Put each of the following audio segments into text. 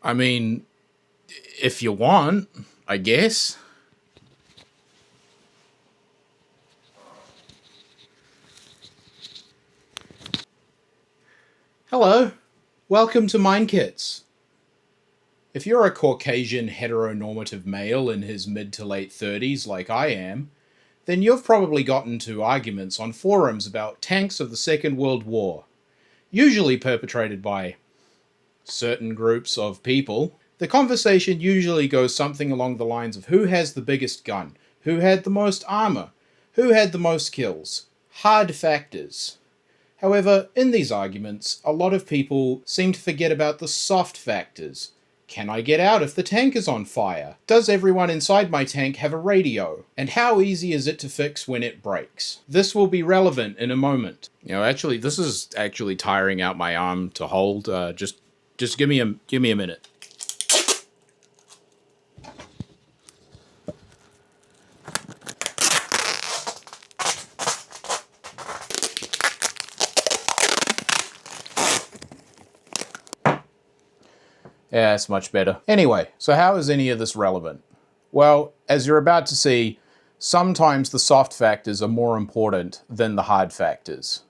I mean, if you want, I guess. Hello, welcome to MindKits. If you're a Caucasian heteronormative male in his mid to late 30s like I am, then you've probably gotten into arguments on forums about tanks of the Second World War, usually perpetrated by certain groups of people. The conversation usually goes something along the lines of who has the biggest gun, who had the most armor, who had the most kills, hard factors. However, in these arguments, a lot of people seem to forget about the soft factors. Can I get out if the tank is on fire? Does everyone inside my tank have a radio? And how easy is it to fix when it breaks? This will be relevant in a moment. Actually, this is actually tiring out my arm to hold. Just give me a minute. Yeah, it's much better. Anyway, so how is any of this relevant? Well, as you're about to see, sometimes the soft factors are more important than the hard factors.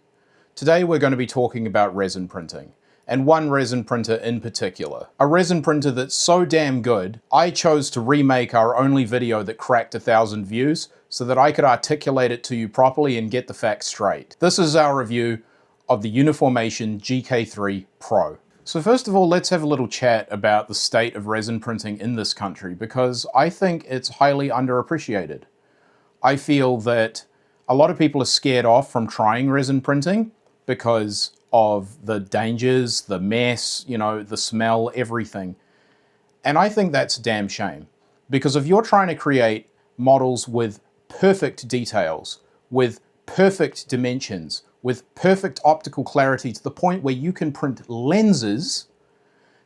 Today we're going to be talking about resin printing, and one resin printer in particular. A resin printer that's so damn good, I chose to remake our only video that cracked 1,000 views so that I could articulate it to you properly and get the facts straight. This is our review of the Uniformation GK3 Pro. So first of all, let's have a little chat about the state of resin printing in this country, because I think it's highly underappreciated. I feel that a lot of people are scared off from trying resin printing because of the dangers, the mess, the smell, everything. And I think that's a damn shame, because if you're trying to create models with perfect details, with perfect dimensions, with perfect optical clarity to the point where you can print lenses,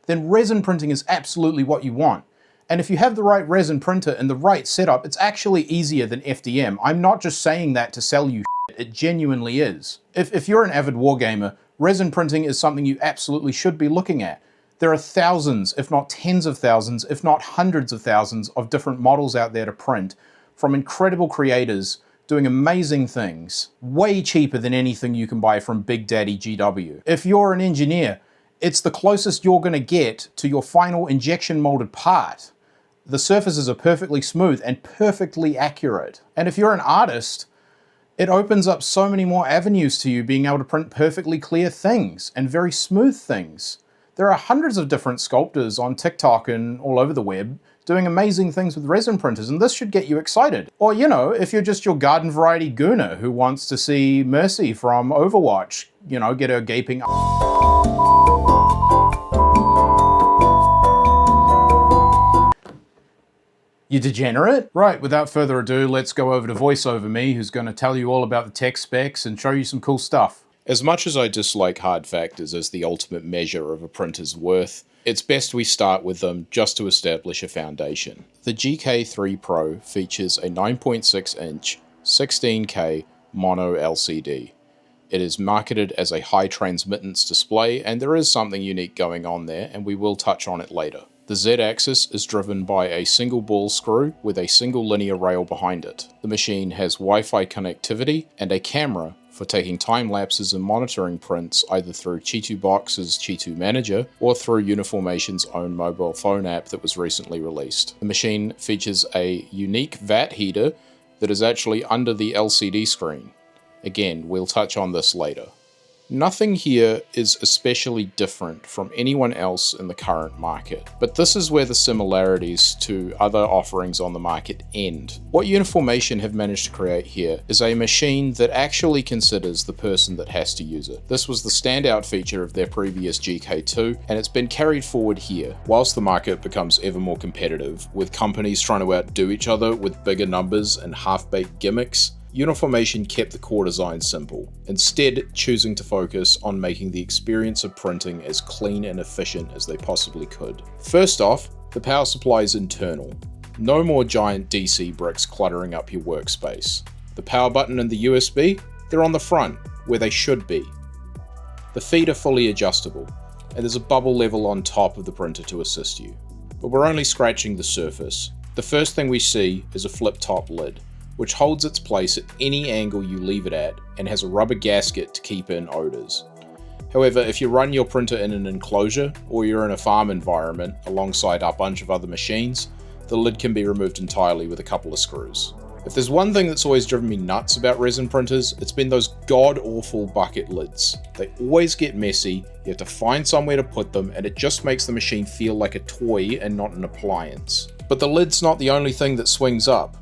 then resin printing is absolutely what you want. And if you have the right resin printer and the right setup, it's actually easier than FDM. I'm not just saying that to sell you shit, it genuinely is. If you're an avid wargamer, resin printing is something you absolutely should be looking at. There are thousands, if not tens of thousands, if not hundreds of thousands of different models out there to print from incredible creators doing amazing things, way cheaper than anything you can buy from Big Daddy GW. If you're an engineer, it's the closest you're going to get to your final injection molded part. The surfaces are perfectly smooth and perfectly accurate. And if you're an artist, it opens up so many more avenues to you being able to print perfectly clear things and very smooth things. There are hundreds of different sculptors on TikTok and all over the web doing amazing things with resin printers, and this should get you excited. Or, if you're just your garden variety gooner who wants to see Mercy from Overwatch, get her gaping You degenerate? Right, without further ado, let's go over to VoiceOver Me, who's going to tell you all about the tech specs and show you some cool stuff. As much as I dislike hard factors as the ultimate measure of a printer's worth, it's best we start with them just to establish a foundation. The GK3 Pro features a 9.6-inch 16K mono LCD. It is marketed as a high transmittance display, and there is something unique going on there, and we will touch on it later. The Z-axis is driven by a single ball screw with a single linear rail behind it. The machine has Wi-Fi connectivity and a camera for taking time lapses and monitoring prints either through Chi2Box's Chi2 Manager or through Uniformation's own mobile phone app that was recently released. The machine features a unique VAT heater that is actually under the LCD screen. Again, we'll touch on this later. Nothing here is especially different from anyone else in the current market, but this is where the similarities to other offerings on the market end. What Uniformation have managed to create here is a machine that actually considers the person that has to use it. This was the standout feature of their previous GK2, and it's been carried forward here. Whilst the market becomes ever more competitive, with companies trying to outdo each other with bigger numbers and half-baked gimmicks, Uniformation kept the core design simple, instead choosing to focus on making the experience of printing as clean and efficient as they possibly could. First off, the power supply is internal. No more giant DC bricks cluttering up your workspace. The power button and the USB, they're on the front, where they should be. The feet are fully adjustable. and there's a bubble level on top of the printer to assist you. But we're only scratching the surface. The first thing we see is a flip top lid, which holds its place at any angle you leave it at and has a rubber gasket to keep in odors. However, if you run your printer in an enclosure or you're in a farm environment alongside a bunch of other machines, the lid can be removed entirely with a couple of screws. If there's one thing that's always driven me nuts about resin printers, it's been those god-awful bucket lids. They always get messy, you have to find somewhere to put them, and it just makes the machine feel like a toy and not an appliance. But the lid's not the only thing that swings up.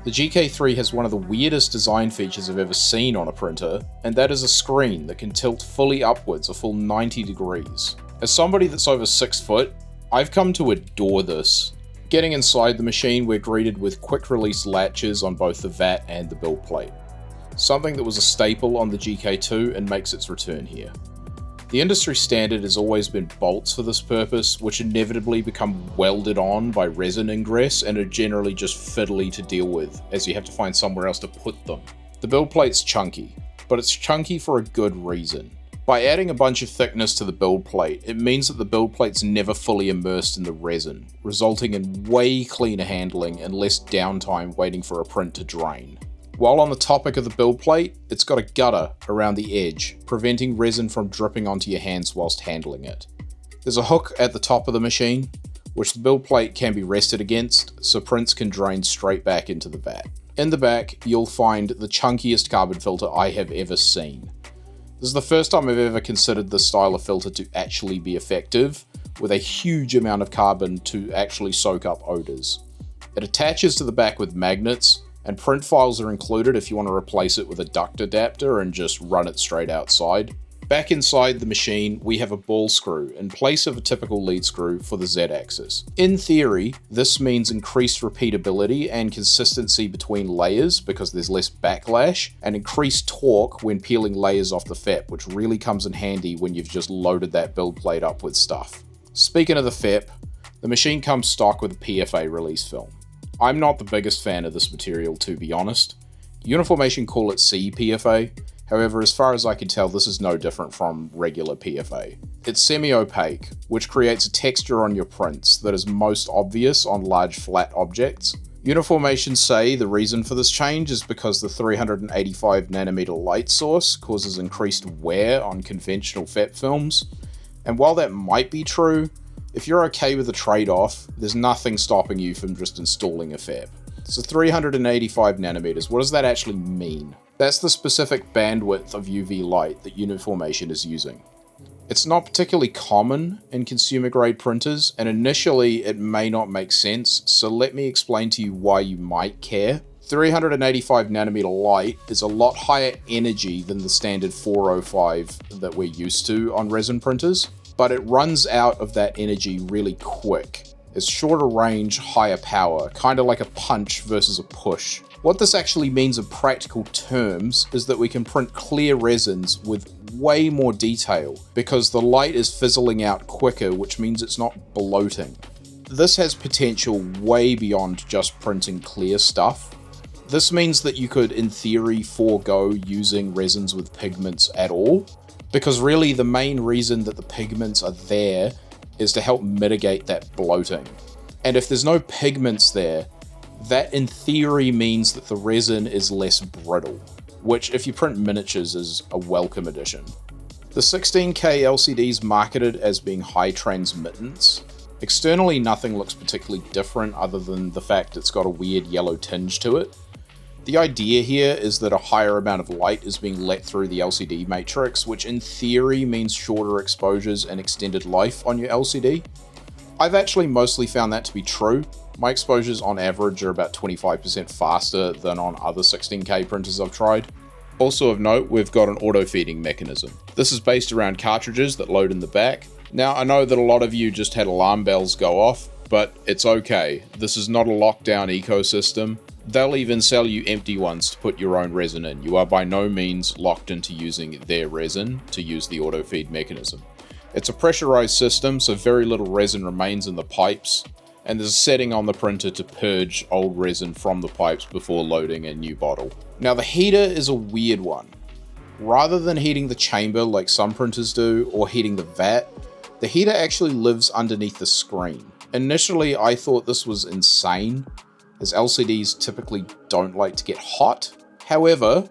The GK3 has one of the weirdest design features I've ever seen on a printer, and that is a screen that can tilt fully upwards a full 90 degrees. As somebody that's over 6 foot, I've come to adore this. Getting inside the machine, we're greeted with quick release latches on both the VAT and the build plate. Something that was a staple on the GK2 and makes its return here. The industry standard has always been bolts for this purpose, which inevitably become welded on by resin ingress and are generally just fiddly to deal with, as you have to find somewhere else to put them. The build plate's chunky, but it's chunky for a good reason. By adding a bunch of thickness to the build plate, it means that the build plate's never fully immersed in the resin, resulting in way cleaner handling and less downtime waiting for a print to drain. While on the topic of the build plate, it's got a gutter around the edge, preventing resin from dripping onto your hands whilst handling it. There's a hook at the top of the machine, which the build plate can be rested against, so prints can drain straight back into the vat. In the back, you'll find the chunkiest carbon filter I have ever seen. This is the first time I've ever considered this style of filter to actually be effective, with a huge amount of carbon to actually soak up odors. It attaches to the back with magnets, and print files are included if you want to replace it with a duct adapter and just run it straight outside. Back inside the machine, we have a ball screw in place of a typical lead screw for the Z-axis. In theory, this means increased repeatability and consistency between layers because there's less backlash, and increased torque when peeling layers off the FEP, which really comes in handy when you've just loaded that build plate up with stuff. Speaking of the FEP, the machine comes stock with a PFA release film. I'm not the biggest fan of this material, to be honest. Uniformation call it CPFA. However, as far as I can tell, this is no different from regular PFA. It's semi-opaque, which creates a texture on your prints that is most obvious on large flat objects. Uniformation say the reason for this change is because the 385nm light source causes increased wear on conventional FEP films, and while that might be true, if you're okay with the trade-off, there's nothing stopping you from just installing a FEP. So 385nm, what does that actually mean? That's the specific bandwidth of UV light that Uniformation is using. It's not particularly common in consumer-grade printers, and initially it may not make sense, so let me explain to you why you might care. 385nm light is a lot higher energy than the standard 405 that we're used to on resin printers, but it runs out of that energy really quick. It's shorter range, higher power, kind of like a punch versus a push. What this actually means in practical terms is that we can print clear resins with way more detail because the light is fizzling out quicker, which means it's not bloating. This has potential way beyond just printing clear stuff. This means that you could, in theory, forego using resins with pigments at all, because really the main reason that the pigments are there is to help mitigate that bloating. And if there's no pigments there, that in theory means that the resin is less brittle, which if you print miniatures is a welcome addition. The 16K LCD is marketed as being high transmittance. Externally, nothing looks particularly different other than the fact it's got a weird yellow tinge to it. The idea here is that a higher amount of light is being let through the LCD matrix, which in theory means shorter exposures and extended life on your LCD. I've actually mostly found that to be true. My exposures on average are about 25% faster than on other 16K printers I've tried. Also of note, we've got an auto feeding mechanism. This is based around cartridges that load in the back. Now, I know that a lot of you just had alarm bells go off, but it's okay. This is not a lockdown ecosystem. They'll even sell you empty ones to put your own resin in. You are by no means locked into using their resin to use the auto feed mechanism. It's a pressurized system, so very little resin remains in the pipes, and there's a setting on the printer to purge old resin from the pipes before loading a new bottle. Now the heater is a weird one. Rather than heating the chamber like some printers do, or heating the vat, The heater actually lives underneath the screen. Initially, I thought this was insane, as LCDs typically don't like to get hot. However,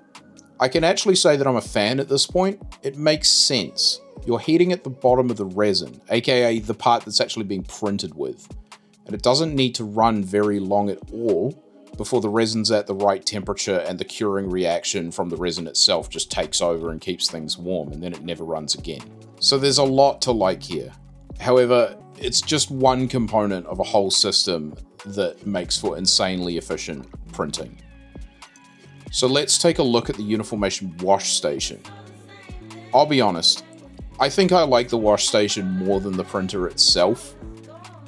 I can actually say that I'm a fan at this point. It makes sense. You're heating at the bottom of the resin, aka the part that's actually being printed with. And it doesn't need to run very long at all before the resin's at the right temperature and the curing reaction from the resin itself just takes over and keeps things warm, and then it never runs again. So there's a lot to like here. However, it's just one component of a whole system that makes for insanely efficient printing. So let's take a look at the Uniformation wash station. I'll be honest, I think I like the wash station more than the printer itself.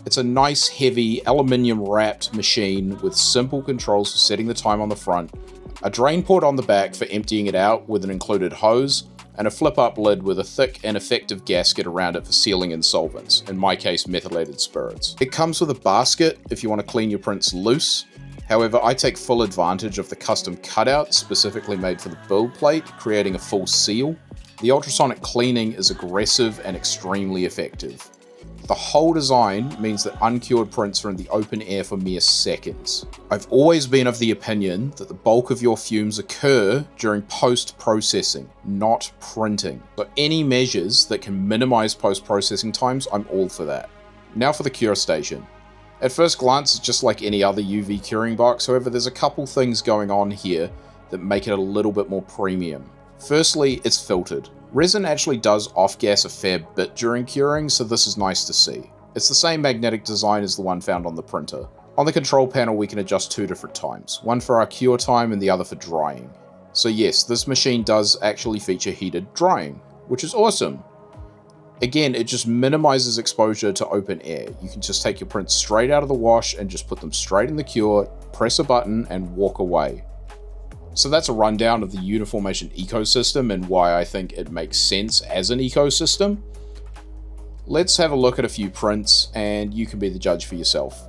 It's a nice, heavy, aluminium-wrapped machine with simple controls for setting the time on the front, a drain port on the back for emptying it out with an included hose, and a flip-up lid with a thick and effective gasket around it for sealing in solvents, in my case methylated spirits. It comes with a basket if you want to clean your prints loose. However, I take full advantage of the custom cutout specifically made for the build plate, creating a full seal. The ultrasonic cleaning is aggressive and extremely effective. The whole design means that uncured prints are in the open air for mere seconds. I've always been of the opinion that the bulk of your fumes occur during post-processing, not printing. So any measures that can minimize post-processing times, I'm all for that. Now for the cure station. At first glance, it's just like any other UV curing box, however there's a couple things going on here that make it a little bit more premium. Firstly, it's filtered. Resin actually does off-gas a fair bit during curing, so this is nice to see. It's the same magnetic design as the one found on the printer. On the control panel we can adjust two different times, one for our cure time and the other for drying. So yes, this machine does actually feature heated drying, which is awesome. Again, it just minimizes exposure to open air. You can just take your prints straight out of the wash and just put them straight in the cure, press a button and walk away. So that's a rundown of the Uniformation ecosystem and why I think it makes sense as an ecosystem. Let's have a look at a few prints and you can be the judge for yourself.